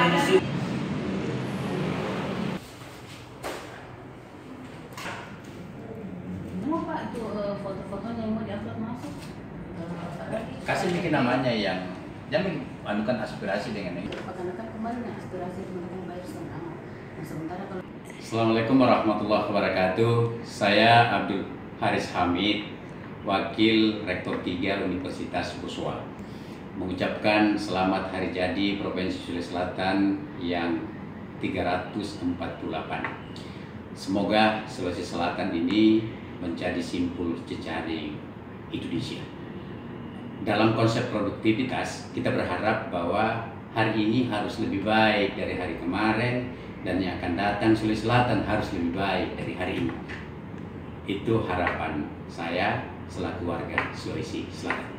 Mau Pak tuh foto-fotonya yang mau diupload masuk? Kasih bikin namanya yang jangan anukan aspirasi dengan itu. Karena kan kemarin aspirasi teman-teman bayar setengah. Nah sementara kalau Assalamualaikum warahmatullahi wabarakatuh. Saya Abdul Haris Hamid, Wakil Rektor 3 Universitas Buswa, mengucapkan selamat hari jadi Provinsi Sulawesi Selatan yang 348. Semoga Sulawesi Selatan ini menjadi simpul jejaring Indonesia. Dalam konsep produktivitas, kita berharap bahwa hari ini harus lebih baik dari hari kemarin, dan yang akan datang Sulawesi Selatan harus lebih baik dari hari ini. Itu harapan saya selaku warga Sulawesi Selatan.